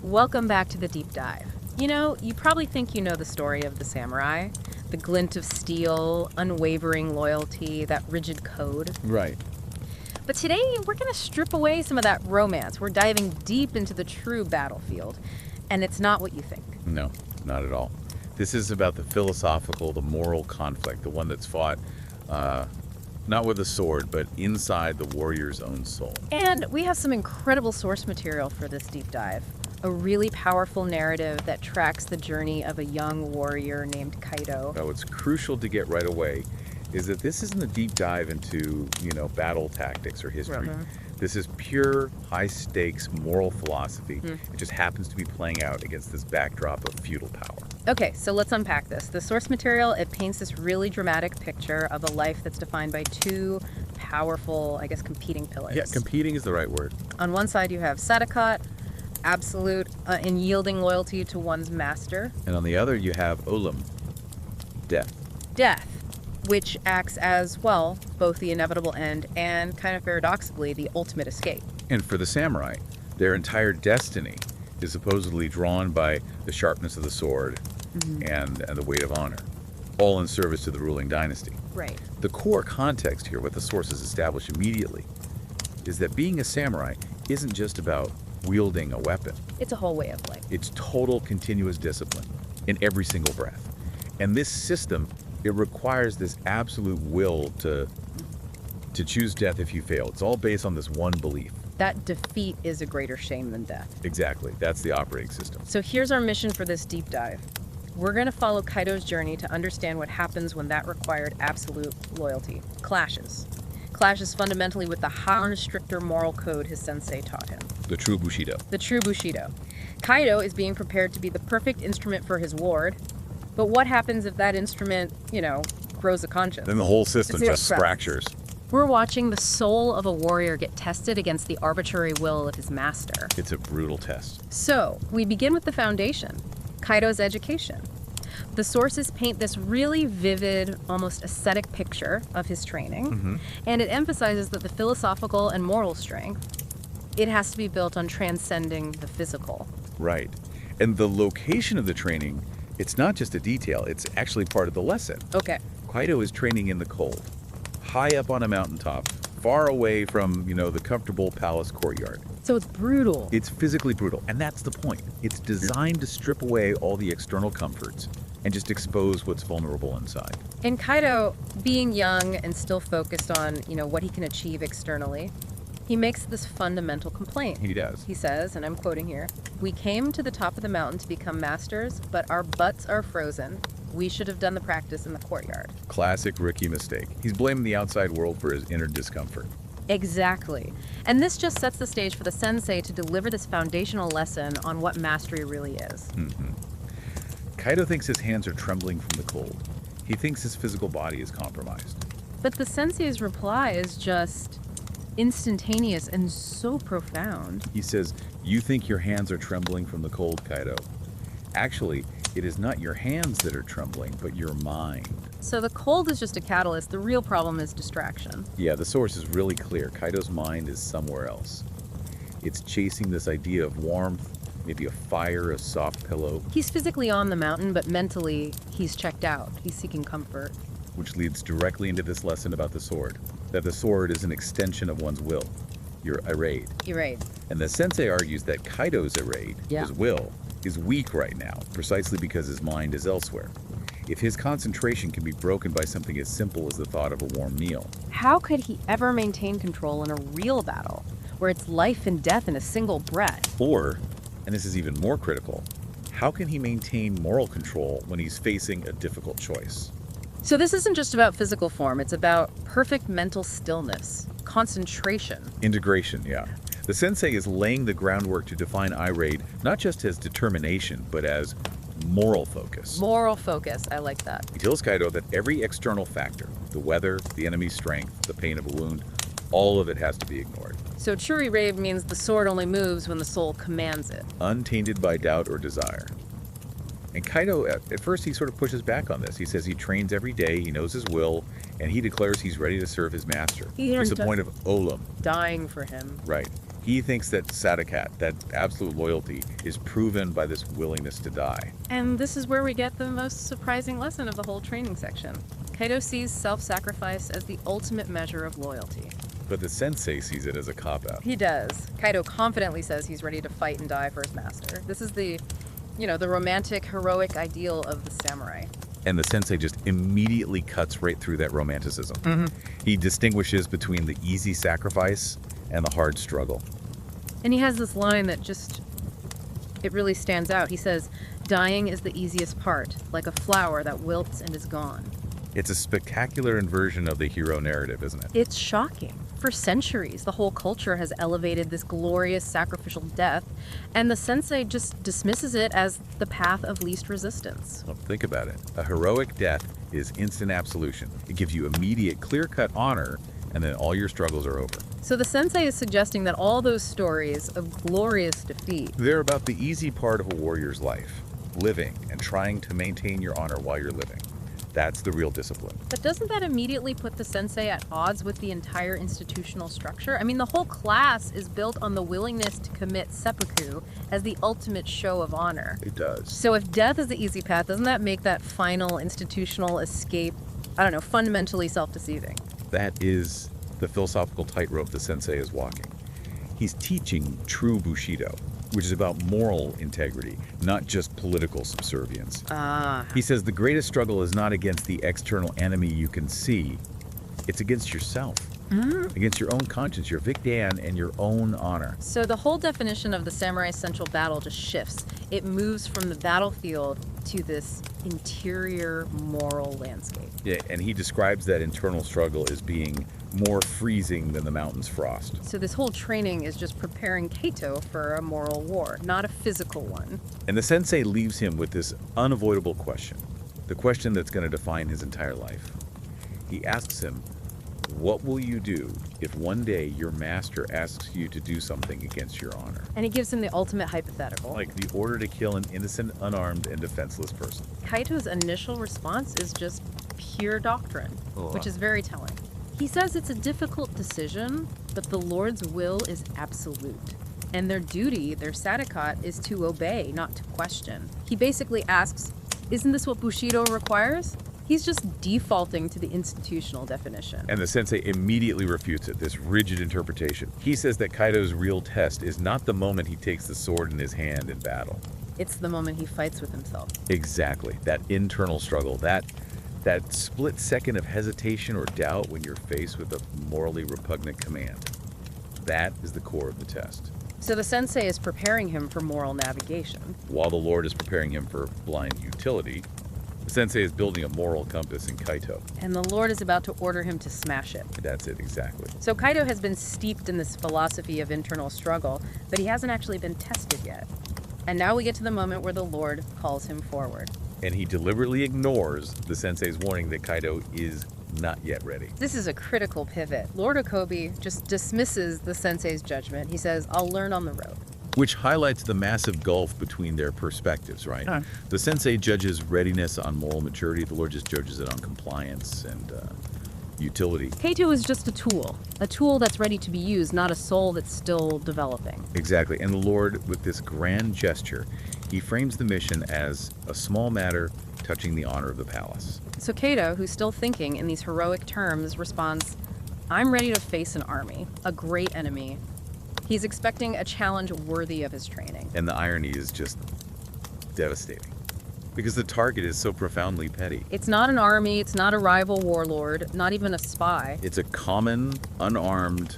Welcome back to the deep dive. You probably think you know the story of the samurai, the glint of steel, unwavering loyalty, that rigid code. Right. But today, we're going to strip away some of that romance. We're diving deep into the true battlefield, and it's not what you think. No, not at all. This is about the philosophical, the moral conflict, the one that's fought not with a sword, but inside the warrior's own soul. And we have some incredible source material for this deep dive. A really powerful narrative that tracks the journey of a young warrior named Kaido. Now, what's crucial to get right away is that this isn't a deep dive into, battle tactics or history. This is pure, high-stakes moral philosophy. It just happens to be playing out against this backdrop of feudal power. Okay, so let's unpack this. The source material, it paints this really dramatic picture of a life that's defined by two powerful, competing pillars. Yeah, competing is the right word. On one side, you have Sadako, absolute in yielding loyalty to one's master. And on the other, you have Olam, death. Death, which acts as, well, both the inevitable end and, kind of paradoxically, the ultimate escape. And for the samurai, their entire destiny is supposedly drawn by the sharpness of the sword and the weight of honor, all in service to the ruling dynasty. Right. The core context here, what the sources establish immediately, is that being a samurai isn't just about wielding a weapon. It's a whole way of life. It's total continuous discipline in every single breath. And this system, it requires this absolute will to choose death if you fail. It's all based on this one belief. That defeat is a greater shame than death. Exactly. That's the operating system. So here's our mission for this deep dive. We're going to follow Kaido's journey to understand what happens when that required absolute loyalty clashes. Clashes fundamentally with the higher, stricter moral code his sensei taught him. The true Bushido. The true Bushido. Kaido is being prepared to be the perfect instrument for his ward, but what happens if that instrument, grows a conscience? Then the whole system just fractures. We're watching the soul of a warrior get tested against the arbitrary will of his master. It's a brutal test. So, we begin with the foundation, Kaido's education. The sources paint this really vivid, almost ascetic picture of his training, and it emphasizes that the philosophical and moral strength, it has to be built on transcending the physical. Right. And the location of the training, it's not just a detail, it's actually part of the lesson. Okay. Kaido is training in the cold, high up on a mountaintop, far away from, the comfortable palace courtyard. So it's brutal. It's physically brutal, and that's the point. It's designed to strip away all the external comforts and just expose what's vulnerable inside. And Kaido, being young and still focused on, what he can achieve externally, he makes this fundamental complaint. He does. He says, and I'm quoting here, "We came to the top of the mountain to become masters, but our butts are frozen. We should have done the practice in the courtyard." Classic Ricky mistake. He's blaming the outside world for his inner discomfort. Exactly. And this just sets the stage for the sensei to deliver this foundational lesson on what mastery really is. Kaido thinks his hands are trembling from the cold. He thinks his physical body is compromised. But the sensei's reply is just instantaneous and so profound. He says, "You think your hands are trembling from the cold, Kaido. Actually, it is not your hands that are trembling, but your mind." So the cold is just a catalyst. The real problem is distraction. Yeah, the source is really clear. Kaido's mind is somewhere else. It's chasing this idea of warmth, maybe a fire, a soft pillow. He's physically on the mountain, but mentally, he's checked out. He's seeking comfort. Which leads directly into this lesson about the sword. That the sword is an extension of one's will. Your arade. You're right. And the sensei argues that Kaido's arade, Yeah. his will, is weak right now, precisely because his mind is elsewhere. If his concentration can be broken by something as simple as the thought of a warm meal. How could he ever maintain control in a real battle, where it's life and death in a single breath? Or, and this is even more critical, how can he maintain moral control when he's facing a difficult choice? So this isn't just about physical form, it's about perfect mental stillness, concentration. Integration, yeah. The sensei is laying the groundwork to define irade not just as determination, but as moral focus. Moral focus, I like that. He tells Kaido that every external factor, the weather, the enemy's strength, the pain of a wound, all of it has to be ignored. So true rave means the sword only moves when the soul commands it. Untainted by doubt or desire. And Kaido, at first, he sort of pushes back on this. He says he trains every day, he knows his will, and he declares he's ready to serve his master. He It's the point of Olam. dying for him. Right. He thinks that Sadakat, that absolute loyalty, is proven by this willingness to die. And this is where we get the most surprising lesson of the whole training section. Kaito sees self-sacrifice as the ultimate measure of loyalty. But the sensei sees it as a cop-out. He does. Kaito confidently says he's ready to fight and die for his master. This is the romantic, heroic ideal of the samurai. And the sensei just immediately cuts right through that romanticism. He distinguishes between the easy sacrifice and the hard struggle. And he has this line that it really stands out. He says, "Dying is the easiest part, like a flower that wilts and is gone." It's a spectacular inversion of the hero narrative, isn't it? It's shocking. For centuries, the whole culture has elevated this glorious sacrificial death, and the sensei just dismisses it as the path of least resistance. Well, think about it. A heroic death is instant absolution. It gives you immediate, clear-cut honor, and then all your struggles are over. So the sensei is suggesting that all those stories of glorious defeat, They're about the easy part of a warrior's life, living and trying to maintain your honor while you're living. That's the real discipline. but doesn't that immediately put the sensei at odds with the entire institutional structure? I mean, the whole class is built on the willingness to commit seppuku as the ultimate show of honor. It does. So if death is the easy path, doesn't that make that final institutional escape, fundamentally self-deceiving? That is the philosophical tightrope the sensei is walking. He's teaching true Bushido, which is about moral integrity, not just political subservience. He says the greatest struggle is not against the external enemy you can see, it's against yourself, against your own conscience, your Vicdan, and your own honor. So the whole definition of the samurai's central battle just shifts. It moves from the battlefield to this interior moral landscape. Yeah, and he describes that internal struggle as being more freezing than the mountain's frost. So this whole training is just preparing Kaito for a moral war, not a physical one. And the sensei leaves him with this unavoidable question, the question that's going to define his entire life. He asks him, what will you do if one day your master asks you to do something against your honor? And he gives him the ultimate hypothetical. Like the order to kill an innocent, unarmed, and defenseless person. Kaito's initial response is just pure doctrine, which is very telling. He says it's a difficult decision, but the Lord's will is absolute. And their duty, their sadakat, is to obey, not to question. He basically asks, isn't this what Bushido requires? He's just defaulting to the institutional definition. And the sensei immediately refutes it, this rigid interpretation. He says that Kaito's real test is not the moment he takes the sword in his hand in battle. It's the moment he fights with himself. Exactly. That internal struggle, that split second of hesitation or doubt when you're faced with a morally repugnant command. That is the core of the test. So the sensei is preparing him for moral navigation. While the Lord is preparing him for blind utility, the sensei is building a moral compass in Kaito. And the Lord is about to order him to smash it. That's it, exactly. So Kaito has been steeped in this philosophy of internal struggle, but he hasn't actually been tested yet. And now we get to the moment where the Lord calls him forward. And he deliberately ignores the sensei's warning that Kaito is not yet ready. This is a critical pivot. Lord Okobi just dismisses the sensei's judgment. He says, I'll learn on the road. Which highlights the massive gulf between their perspectives, right? The sensei judges readiness on moral maturity. The Lord just judges it on compliance and utility. Kaito is just a tool that's ready to be used, not a soul that's still developing. Exactly. And the Lord, with this grand gesture, he frames the mission as a small matter touching the honor of the palace. So Kaito, who's still thinking in these heroic terms, responds, I'm ready to face an army, a great enemy. He's expecting a challenge worthy of his training. And the irony is just devastating, because the target is so profoundly petty. It's not an army, it's not a rival warlord, not even a spy. It's a common, unarmed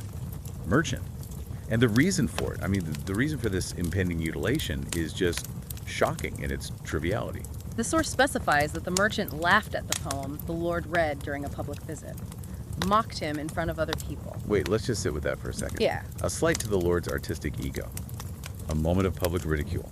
merchant. And the reason for it, the reason for this impending mutilation is just shocking in its triviality. The source specifies that the merchant laughed at the poem the Lord read during a public visit, mocked him in front of other people. Wait, let's just sit with that for a second. Yeah. A slight to the Lord's artistic ego. A moment of public ridicule.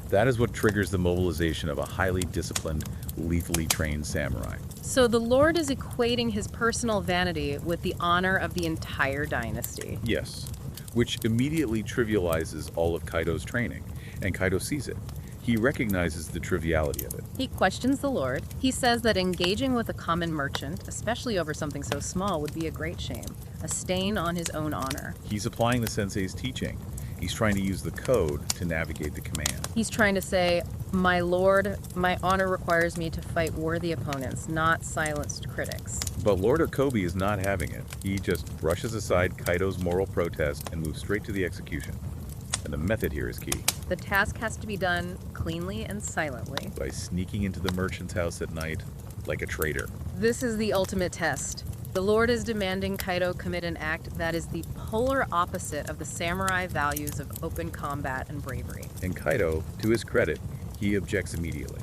That is what triggers the mobilization of a highly disciplined, lethally trained samurai. So the Lord is equating his personal vanity with the honor of the entire dynasty. Yes. Which immediately trivializes all of Kaito's training, and Kaito sees it. He recognizes the triviality of it. He questions the Lord. He says that engaging with a common merchant, especially over something so small, would be a great shame, a stain on his own honor. He's applying the sensei's teaching. He's trying to use the code to navigate the command. He's trying to say, my Lord, my honor requires me to fight worthy opponents, not silenced critics. But Lord Okobi is not having it. He just brushes aside Kaido's moral protest and moves straight to the execution. And the method here is key. The task has to be done cleanly and silently. By sneaking into the merchant's house at night like a traitor. This is the ultimate test. The Lord is demanding Kaido commit an act that is the polar opposite of the samurai values of open combat and bravery. And Kaido, to his credit, he objects immediately.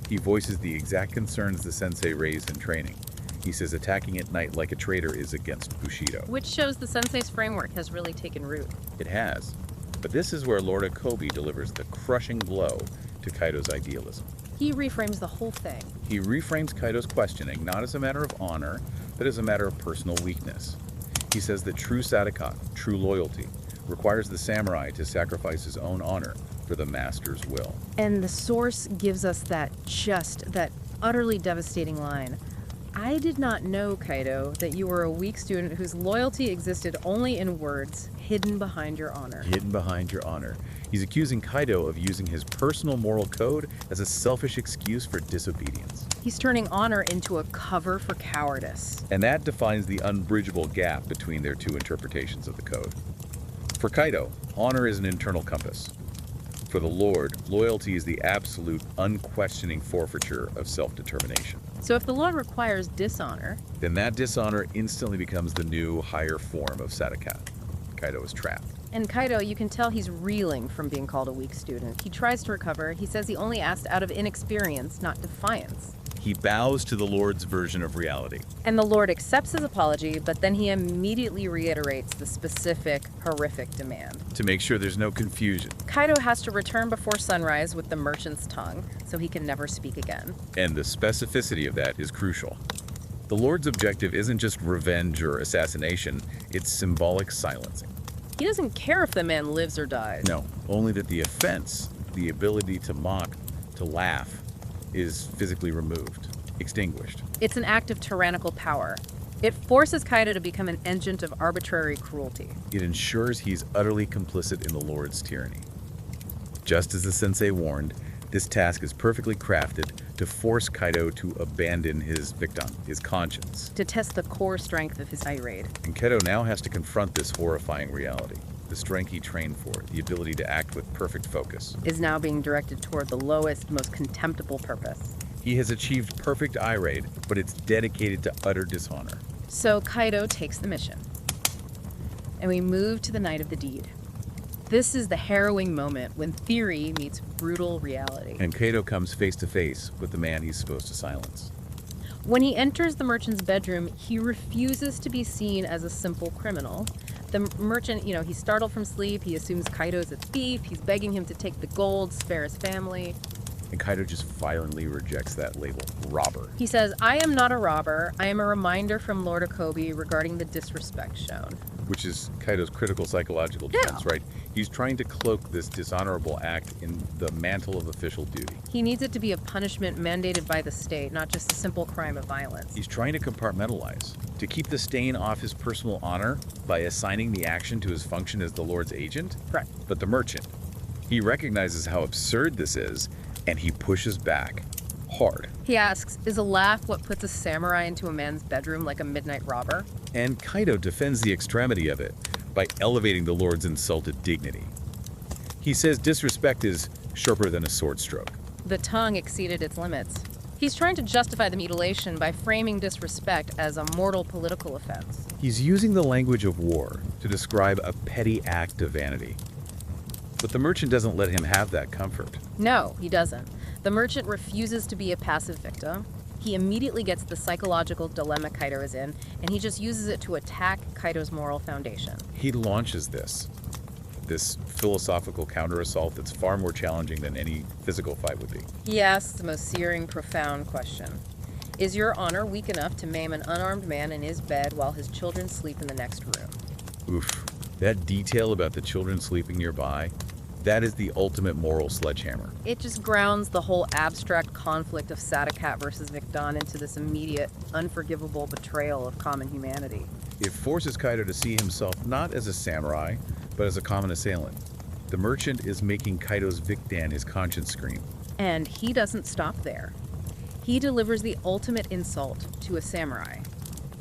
He voices the exact concerns the sensei raised in training. He says attacking at night like a traitor is against Bushido. Which shows the sensei's framework has really taken root. It has. But this is where Lord Okobi delivers the crushing blow to Kaido's idealism. He reframes the whole thing. He reframes Kaido's questioning not as a matter of honor, but as a matter of personal weakness. He says that true Sadakan, true loyalty, requires the samurai to sacrifice his own honor for the master's will. And the source gives us that utterly devastating line. I did not know, Kaido, that you were a weak student whose loyalty existed only in words, hidden behind your honor. Hidden behind your honor. He's accusing Kaido of using his personal moral code as a selfish excuse for disobedience. He's turning honor into a cover for cowardice. And that defines the unbridgeable gap between their two interpretations of the code. For Kaido, honor is an internal compass. For the Lord, loyalty is the absolute, unquestioning forfeiture of self-determination. So if the Lord requires dishonor, then that dishonor instantly becomes the new, higher form of Sadakan. Kaido is trapped. and Kaido, you can tell he's reeling from being called a weak student. He tries to recover. He says he only asked out of inexperience, not defiance. He bows to the Lord's version of reality. And the Lord accepts his apology, but then he immediately reiterates the specific, horrific demand. To make sure there's no confusion. Kaido has to return before sunrise with the merchant's tongue, so he can never speak again. And the specificity of that is crucial. The Lord's objective isn't just revenge or assassination, it's symbolic silencing. He doesn't care if the man lives or dies. No, only that the offense, the ability to mock, to laugh, is physically removed, extinguished. It's an act of tyrannical power. It forces Kaido to become an agent of arbitrary cruelty. It ensures he's utterly complicit in the Lord's tyranny. Just as the sensei warned, this task is perfectly crafted to force Kaido to abandon his victim, his conscience. To test the core strength of his tirade. And Kaido now has to confront this horrifying reality. The strength he trained for, the ability to act with perfect focus, Is now being directed toward the lowest, most contemptible purpose. he has achieved perfect eye-raid, but it's dedicated to utter dishonor. So Kaido takes the mission. And we move to the night of the deed. This is the harrowing moment when theory meets brutal reality. And Kaido comes face to face with the man he's supposed to silence. When he enters the merchant's bedroom, he refuses to be seen as a simple criminal. The merchant, he's startled from sleep. He assumes Kaido's a thief. He's begging him to take the gold, spare his family. And Kaido just violently rejects that label, robber. He says, "I am not a robber. I am a reminder from Lord Okobi regarding the disrespect shown." Which is Kaido's critical psychological defense, right? He's trying to cloak this dishonorable act in the mantle of official duty. He needs it to be a punishment mandated by the state, not just a simple crime of violence. He's trying to compartmentalize, to keep the stain off his personal honor by assigning the action to his function as the Lord's agent. Correct. But the merchant, he recognizes how absurd this is, and he pushes back hard. He asks, "Is a laugh what puts a samurai into a man's bedroom like a midnight robber?" And Kaido defends the extremity of it by elevating the Lord's insulted dignity. He says disrespect is sharper than a sword stroke. The tongue exceeded its limits. He's trying to justify the mutilation by framing disrespect as a mortal political offense. He's using the language of war to describe a petty act of vanity. But the merchant doesn't let him have that comfort. No, he doesn't. The merchant refuses to be a passive victim. He immediately gets the psychological dilemma Kaido is in, and he just uses it to attack Kaido's moral foundation. He launches this philosophical counter-assault that's far more challenging than any physical fight would be. He asks the most searing, profound question. Is your honor weak enough to maim an unarmed man in his bed while his children sleep in the next room? Oof. That detail about the children sleeping nearby, That is the ultimate moral sledgehammer. It just grounds the whole abstract conflict of Sadakat versus Vicdan into this immediate, unforgivable betrayal of common humanity. It forces Kaido to see himself not as a samurai, but as a common assailant. The merchant is making Kaido's Vicdan his conscience scream. And he doesn't stop there. He delivers the ultimate insult to a samurai.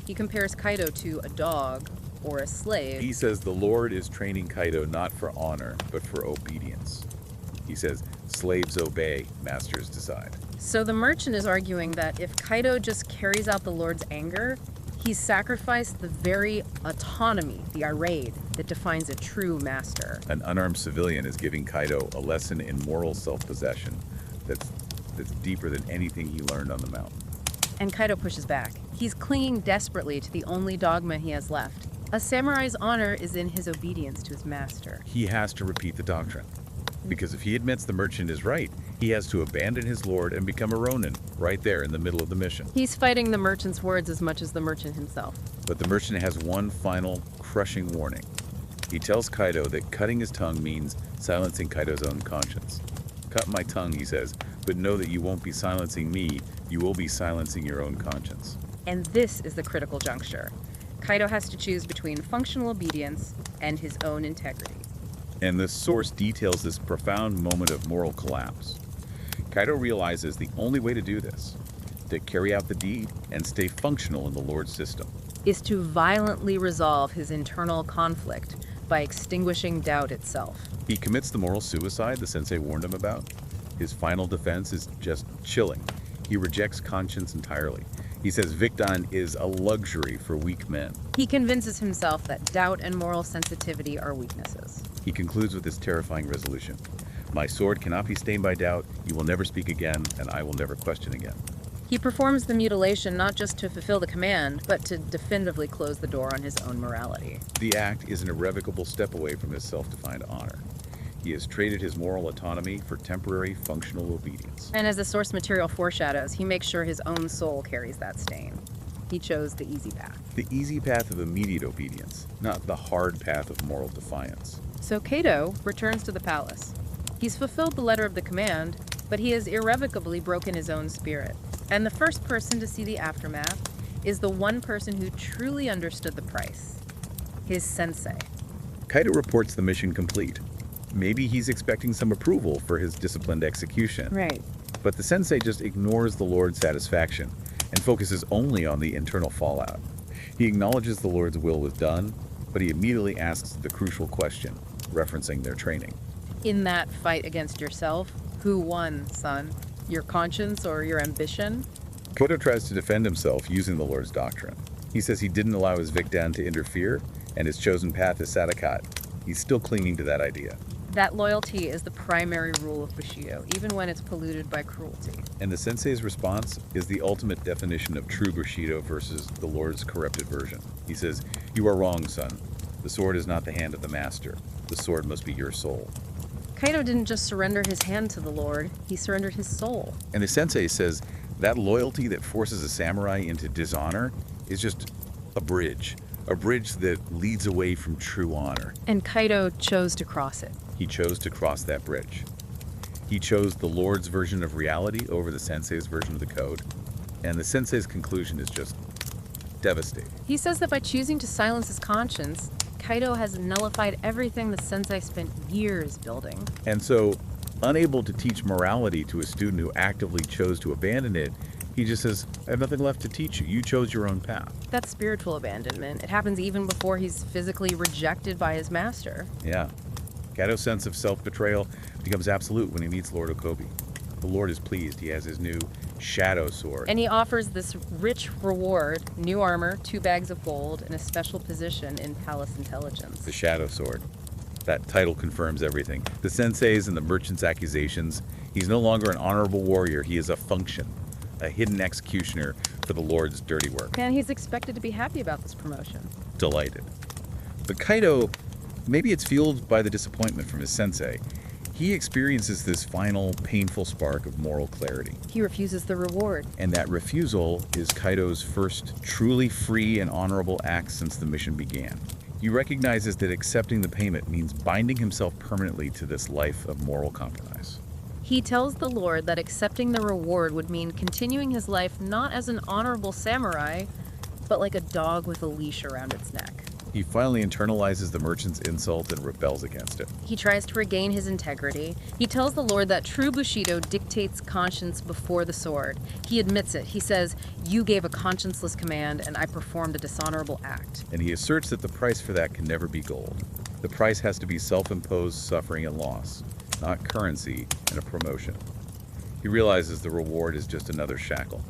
He compares Kaido to a dog or a slave. He says the Lord is training Kaido not for honor, but for obedience. He says, slaves obey, masters decide. So the merchant is arguing that if Kaido just carries out the Lord's anger, he's sacrificed the very autonomy, the arrayed, that defines a true master. An unarmed civilian is giving Kaido a lesson in moral self-possession that's deeper than anything he learned on the mountain. And Kaido pushes back. He's clinging desperately to the only dogma he has left. A samurai's honor is in his obedience to his master. He has to repeat the doctrine. Because if he admits the merchant is right, he has to abandon his lord and become a Ronin, right there in the middle of the mission. He's fighting the merchant's words as much as the merchant himself. But the merchant has one final, crushing warning. He tells Kaido that cutting his tongue means silencing Kaido's own conscience. Cut my tongue, he says, but know that you won't be silencing me, you will be silencing your own conscience. And this is the critical juncture. Kaido has to choose between functional obedience and his own integrity. And the source details this profound moment of moral collapse. Kaido realizes the only way to do this, to carry out the deed and stay functional in the Lord's system, is to violently resolve his internal conflict by extinguishing doubt itself. He commits the moral suicide the sensei warned him about. His final defense is just chilling. He rejects conscience entirely. He says Vicdan is a luxury for weak men. He convinces himself that doubt and moral sensitivity are weaknesses. He concludes with this terrifying resolution. My sword cannot be stained by doubt, you will never speak again, and I will never question again. He performs the mutilation not just to fulfill the command, but to definitively close the door on his own morality. The act is an irrevocable step away from his self-defined honor. He has traded his moral autonomy for temporary functional obedience. And as the source material foreshadows, he makes sure his own soul carries that stain. He chose the easy path. The easy path of immediate obedience, not the hard path of moral defiance. So Kaido returns to the palace. He's fulfilled the letter of the command, but he has irrevocably broken his own spirit. And the first person to see the aftermath is the one person who truly understood the price, his sensei. Kaido reports the mission complete. Maybe he's expecting some approval for his disciplined execution. Right. But the sensei just ignores the Lord's satisfaction and focuses only on the internal fallout. He acknowledges the Lord's will was done, but he immediately asks the crucial question, referencing their training. In that fight against yourself, who won, son? Your conscience or your ambition? Kaido tries to defend himself using the Lord's doctrine. He says he didn't allow his Vicdan to interfere, and his chosen path is Sadakat. He's still clinging to that idea. That loyalty is the primary rule of Bushido, even when it's polluted by cruelty. And the sensei's response is the ultimate definition of true Bushido versus the Lord's corrupted version. He says, "You are wrong, son. The sword is not the hand of the master. The sword must be your soul." Kaido didn't just surrender his hand to the Lord, he surrendered his soul. And the sensei says that loyalty that forces a samurai into dishonor is just a bridge that leads away from true honor. And Kaido chose to cross it. He chose to cross that bridge. He chose the Lord's version of reality over the sensei's version of the code. And the sensei's conclusion is just devastating. He says that by choosing to silence his conscience, Kaido has nullified everything the sensei spent years building. And so, unable to teach morality to a student who actively chose to abandon it, he just says, I have nothing left to teach you. You chose your own path. That's spiritual abandonment. It happens even before he's physically rejected by his master. Yeah. Kaido's sense of self-betrayal becomes absolute when he meets Lord Okobi. The Lord is pleased. He has his new Shadow Sword. And he offers this rich reward, new armor, 2 bags of gold, and a special position in palace intelligence. The Shadow Sword. That title confirms everything. The sensei's and the merchant's accusations. He's no longer an honorable warrior. He is a function, a hidden executioner for the Lord's dirty work. And he's expected to be happy about this promotion. Delighted. But Kaido, maybe it's fueled by the disappointment from his sensei. He experiences this final, painful spark of moral clarity. He refuses the reward. And that refusal is Kaido's first truly free and honorable act since the mission began. He recognizes that accepting the payment means binding himself permanently to this life of moral compromise. He tells the Lord that accepting the reward would mean continuing his life not as an honorable samurai, but like a dog with a leash around its neck. He finally internalizes the merchant's insult and rebels against it. He tries to regain his integrity. He tells the Lord that true Bushido dictates conscience before the sword. He admits it. He says, "You gave a conscienceless command, and I performed a dishonorable act." And he asserts that the price for that can never be gold. The price has to be self-imposed suffering and loss, not currency and a promotion. He realizes the reward is just another shackle,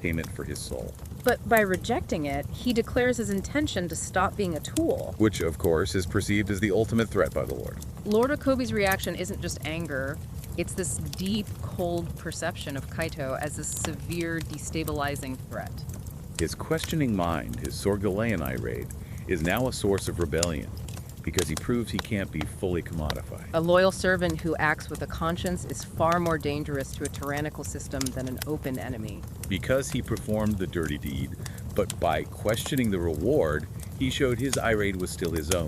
payment for his soul. But by rejecting it, he declares his intention to stop being a tool. Which, of course, is perceived as the ultimate threat by the Lord. Lord Okobi's reaction isn't just anger. It's this deep, cold perception of Kaito as a severe, destabilizing threat. His questioning mind, his Sorgalean irate, is now a source of rebellion because he proves he can't be fully commodified. A loyal servant who acts with a conscience is far more dangerous to a tyrannical system than an open enemy. Because he performed the dirty deed, but by questioning the reward, he showed his irate was still his own,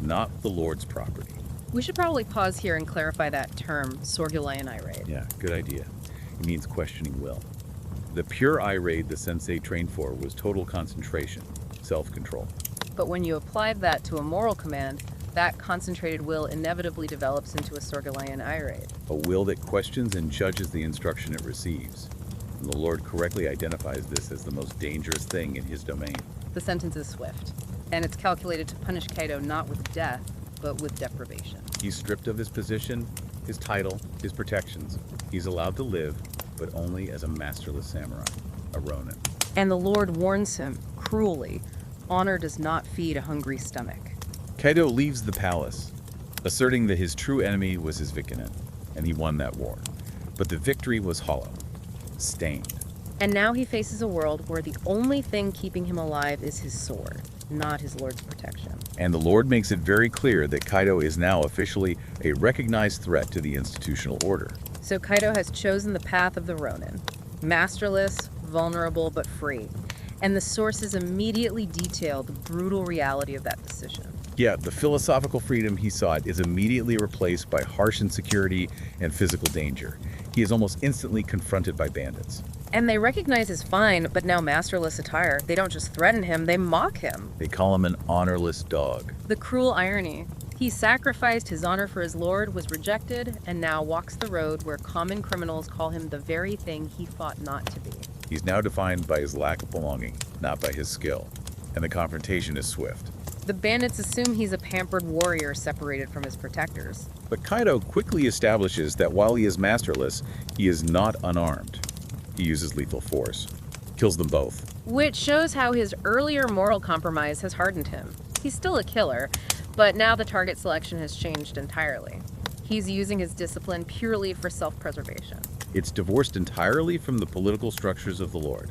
not the Lord's property. We should probably pause here and clarify that term, Sorgalean irate. Yeah, good idea. It means questioning will. The pure irate the sensei trained for was total concentration, self-control. But when you applied that to a moral command, that concentrated will inevitably develops into a Sorgalean irate. A will that questions and judges the instruction it receives. And the Lord correctly identifies this as the most dangerous thing in his domain. The sentence is swift, and it's calculated to punish Kaito not with death, but with deprivation. He's stripped of his position, his title, his protections. He's allowed to live, but only as a masterless samurai, a ronin. And the Lord warns him, cruelly, honor does not feed a hungry stomach. Kaito leaves the palace, asserting that his true enemy was his Vikinen, and he won that war. But the victory was hollow, stained. And now he faces a world where the only thing keeping him alive is his sword, not his Lord's protection. And the Lord makes it very clear that Kaito is now officially a recognized threat to the institutional order. So Kaito has chosen the path of the Ronin, masterless, vulnerable, but free. And the sources immediately detail the brutal reality of that decision. Yeah, the philosophical freedom he sought is immediately replaced by harsh insecurity and physical danger. He is almost instantly confronted by bandits. And they recognize his fine, but now masterless attire. They don't just threaten him, they mock him. They call him an honorless dog. The cruel irony. He sacrificed his honor for his lord, was rejected, and now walks the road where common criminals call him the very thing he fought not to be. He's now defined by his lack of belonging, not by his skill. And the confrontation is swift. The bandits assume he's a pampered warrior separated from his protectors. But Kaito quickly establishes that while he is masterless, he is not unarmed. He uses lethal force, kills them both. Which shows how his earlier moral compromise has hardened him. He's still a killer, but now the target selection has changed entirely. He's using his discipline purely for self-preservation. It's divorced entirely from the political structures of the Lord.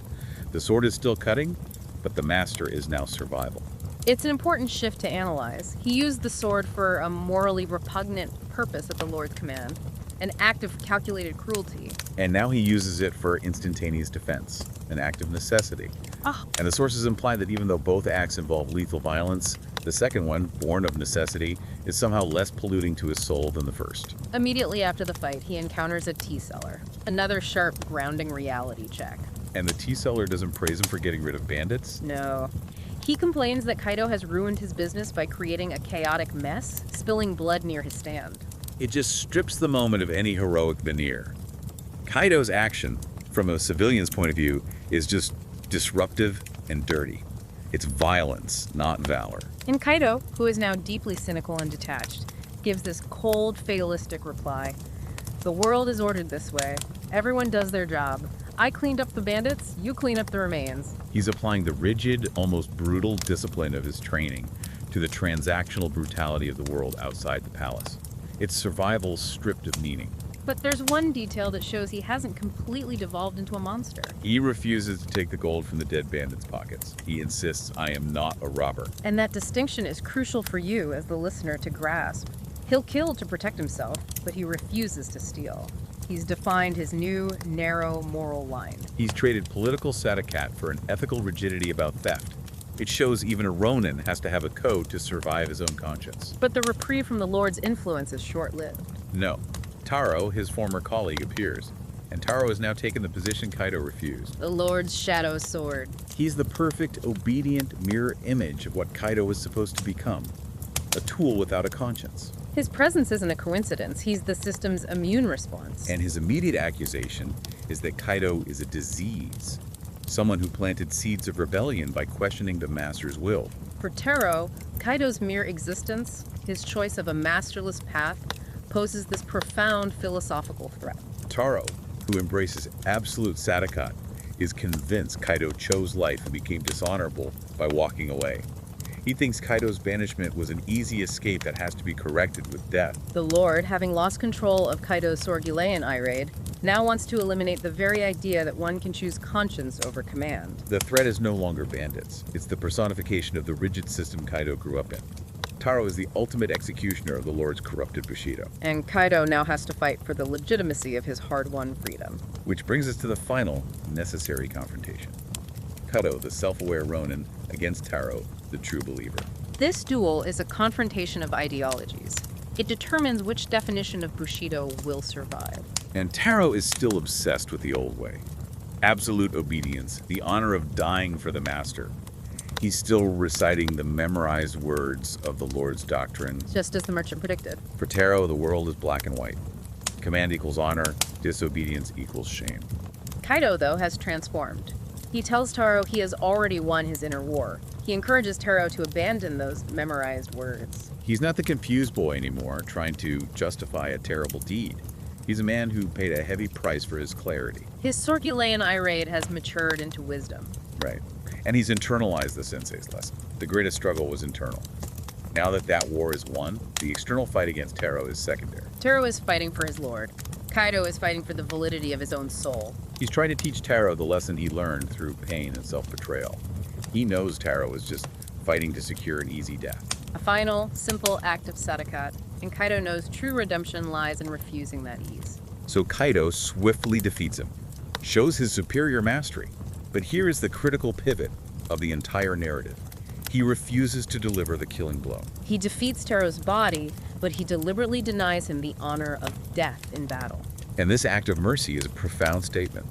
The sword is still cutting, but the master is now survival. It's an important shift to analyze. He used the sword for a morally repugnant purpose at the Lord's command, an act of calculated cruelty. And now he uses it for instantaneous defense, an act of necessity. And the sources imply that even though both acts involve lethal violence, the second one, born of necessity, is somehow less polluting to his soul than the first. Immediately after the fight, he encounters a tea seller, another sharp, grounding reality check. And the tea seller doesn't praise him for getting rid of bandits? No. He complains that Kaito has ruined his business by creating a chaotic mess, spilling blood near his stand. It just strips the moment of any heroic veneer. Kaito's action, from a civilian's point of view, is just disruptive and dirty. It's violence, not valor. And Kaito, who is now deeply cynical and detached, gives this cold, fatalistic reply. The world is ordered this way. Everyone does their job. I cleaned up the bandits, you clean up the remains. He's applying the rigid, almost brutal discipline of his training to the transactional brutality of the world outside the palace. It's survival stripped of meaning. But there's one detail that shows he hasn't completely devolved into a monster. He refuses to take the gold from the dead bandits' pockets. He insists, I am not a robber. And that distinction is crucial for you as the listener to grasp. He'll kill to protect himself, but he refuses to steal. He's defined his new, narrow moral line. He's traded political saticat for an ethical rigidity about theft. It shows even a Ronin has to have a code to survive his own conscience. But the reprieve from the Lord's influence is short-lived. No. Taro, his former colleague, appears, and Taro has now taken the position Kaido refused. The Lord's shadow sword. He's the perfect, obedient mirror image of what Kaido was supposed to become. A tool without a conscience. His presence isn't a coincidence. He's the system's immune response. And his immediate accusation is that Kaido is a disease. Someone who planted seeds of rebellion by questioning the master's will. For Taro, Kaido's mere existence, his choice of a masterless path, poses this profound philosophical threat. Taro, who embraces absolute Sadakat, is convinced Kaido chose life and became dishonorable by walking away. He thinks Kaido's banishment was an easy escape that has to be corrected with death. The Lord, having lost control of Kaido's Sorgulean Iraid, now wants to eliminate the very idea that one can choose conscience over command. The threat is no longer bandits. It's the personification of the rigid system Kaido grew up in. Taro is the ultimate executioner of the Lord's corrupted Bushido. And Kaido now has to fight for the legitimacy of his hard-won freedom. Which brings us to the final, necessary confrontation. Kaido, the self-aware Ronin, against Taro, the true believer. This duel is a confrontation of ideologies. It determines which definition of Bushido will survive. And Taro is still obsessed with the old way. Absolute obedience, the honor of dying for the master. He's still reciting the memorized words of the Lord's doctrine. Just as the merchant predicted. For Taro, the world is black and white. Command equals honor, disobedience equals shame. Kaido, though, has transformed. He tells Taro he has already won his inner war. He encourages Taro to abandon those memorized words. He's not the confused boy anymore, trying to justify a terrible deed. He's a man who paid a heavy price for his clarity. His Sorgulean Iraid has matured into wisdom. Right. And he's internalized the sensei's lesson. The greatest struggle was internal. Now that that war is won, the external fight against Taro is secondary. Taro is fighting for his lord. Kaido is fighting for the validity of his own soul. He's trying to teach Taro the lesson he learned through pain and self-betrayal. He knows Taro is just fighting to secure an easy death. A final, simple act of Sadakat, and Kaido knows true redemption lies in refusing that ease. So Kaido swiftly defeats him, shows his superior mastery. But here is the critical pivot of the entire narrative. He refuses to deliver the killing blow. He defeats Taro's body, but he deliberately denies him the honor of death in battle. And this act of mercy is a profound statement.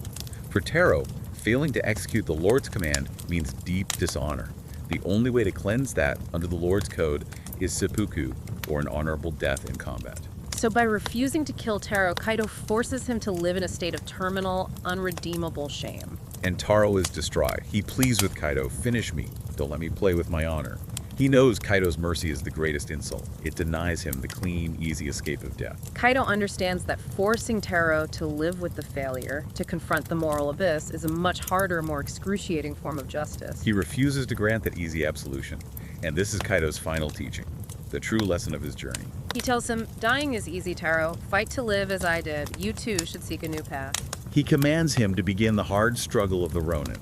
For Taro, failing to execute the Lord's command means deep dishonor. The only way to cleanse that under the Lord's code is seppuku, or an honorable death in combat. So by refusing to kill Taro, Kaido forces him to live in a state of terminal, unredeemable shame. And Taro is distraught. He pleads with Kaido, "Finish me. Don't let me play with my honor." He knows Kaido's mercy is the greatest insult. It denies him the clean, easy escape of death. Kaido understands that forcing Taro to live with the failure, to confront the moral abyss, is a much harder, more excruciating form of justice. He refuses to grant that easy absolution. And this is Kaido's final teaching, the true lesson of his journey. He tells him, "Dying is easy, Taro. Fight to live as I did. You too should seek a new path." He commands him to begin the hard struggle of the Ronin,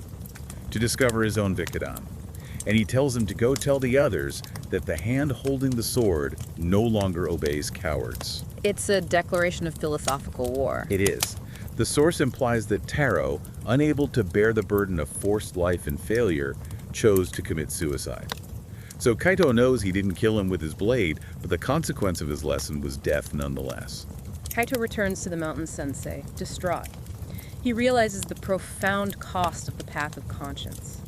to discover his own Vicodin. And he tells him to go tell the others that the hand holding the sword no longer obeys cowards. It's a declaration of philosophical war. It is. The source implies that Taro, unable to bear the burden of forced life and failure, chose to commit suicide. So Kaito knows he didn't kill him with his blade, but the consequence of his lesson was death nonetheless. Kaito returns to the mountain sensei, distraught. He realizes the profound cost of the path of conscience.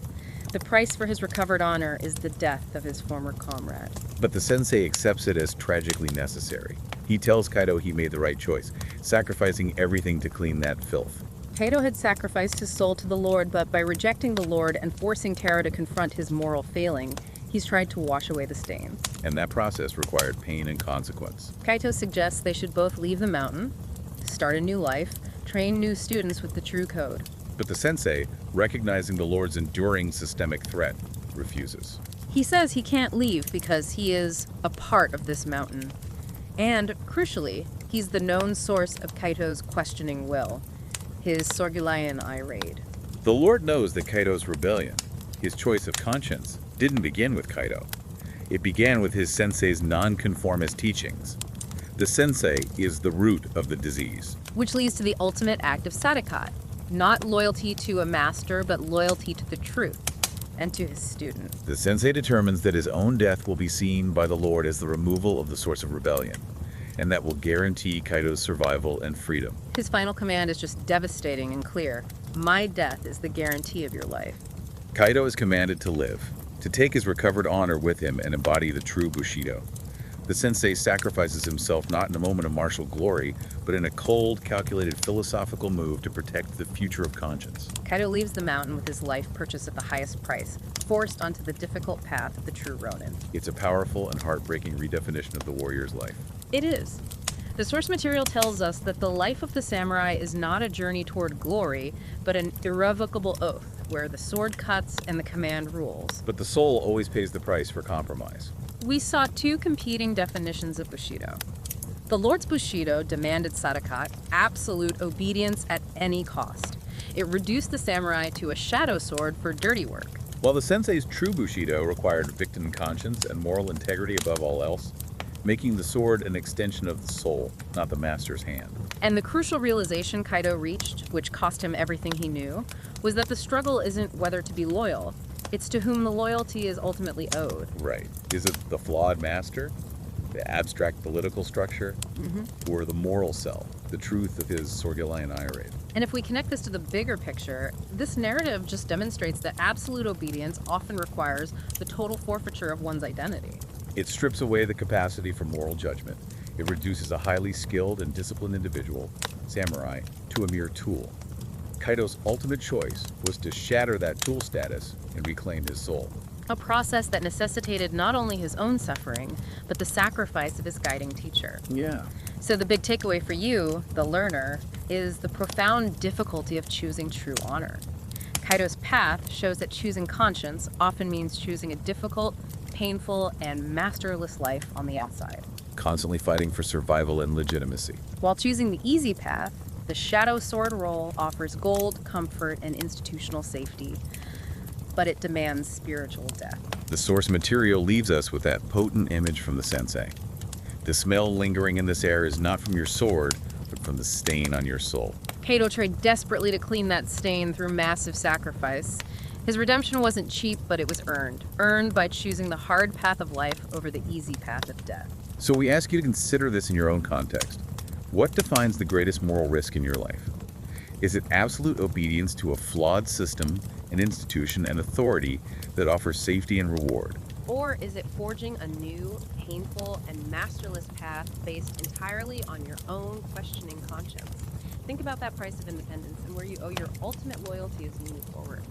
The price for his recovered honor is the death of his former comrade. But the sensei accepts it as tragically necessary. He tells Kaito he made the right choice, sacrificing everything to clean that filth. Kaito had sacrificed his soul to the Lord, but by rejecting the Lord and forcing Taro to confront his moral failing, he's tried to wash away the stains. And that process required pain and consequence. Kaito suggests they should both leave the mountain, start a new life, train new students with the true code. But the sensei, recognizing the Lord's enduring systemic threat, refuses. He says he can't leave because he is a part of this mountain. And, crucially, he's the known source of Kaito's questioning will, his Sorgulean Iraid. The Lord knows that Kaito's rebellion, his choice of conscience, didn't begin with Kaito. It began with his sensei's nonconformist teachings. The sensei is the root of the disease. Which leads to the ultimate act of Sadakat. Not loyalty to a master, but loyalty to the truth. and to his student. The sensei determines that his own death will be seen by the Lord as the removal of the source of rebellion, and that will guarantee Kaido's survival and freedom. His final command is just devastating and clear. My death is the guarantee of your life. Kaido is commanded to live, to take his recovered honor with him and embody the true Bushido. The sensei sacrifices himself not in a moment of martial glory, but in a cold, calculated philosophical move to protect the future of conscience. Kaido leaves the mountain with his life purchased at the highest price, forced onto the difficult path of the true Ronin. It's a powerful and heartbreaking redefinition of the warrior's life. It is. The source material tells us that the life of the samurai is not a journey toward glory, but an irrevocable oath, where the sword cuts and the command rules. But the soul always pays the price for compromise. We saw two competing definitions of Bushido. The Lord's Bushido demanded Sadakat, absolute obedience at any cost. It reduced the samurai to a shadow sword for dirty work. While the sensei's true Bushido required victim conscience and moral integrity above all else, making the sword an extension of the soul, not the master's hand. And the crucial realization Kaido reached, which cost him everything he knew, was that the struggle isn't whether to be loyal, it's to whom the loyalty is ultimately owed. Right. Is it the flawed master, the abstract political structure, or the moral self, the truth of his Sorgilian Iraid? And if we connect this to the bigger picture, this narrative just demonstrates that absolute obedience often requires the total forfeiture of one's identity. It strips away the capacity for moral judgment. It reduces a highly skilled and disciplined individual, samurai, to a mere tool. Kaido's ultimate choice was to shatter that tool status and reclaim his soul. A process that necessitated not only his own suffering, but the sacrifice of his guiding teacher. Yeah. So the big takeaway for you, the learner, is the profound difficulty of choosing true honor. Kaido's path shows that choosing conscience often means choosing a difficult, painful, and masterless life on the outside. Constantly fighting for survival and legitimacy. While choosing the easy path, the shadow sword role offers gold, comfort, and institutional safety, but it demands spiritual death. The source material leaves us with that potent image from the sensei. The smell lingering in this air is not from your sword, but from the stain on your soul. Kaido tried desperately to clean that stain through massive sacrifice. His redemption wasn't cheap, but it was earned. Earned by choosing the hard path of life over the easy path of death. So we ask you to consider this in your own context. What defines the greatest moral risk in your life? Is it absolute obedience to a flawed system, an institution, and authority that offers safety and reward? Or is it forging a new, painful, and masterless path based entirely on your own questioning conscience? Think about that price of independence and where you owe your ultimate loyalty as you move forward.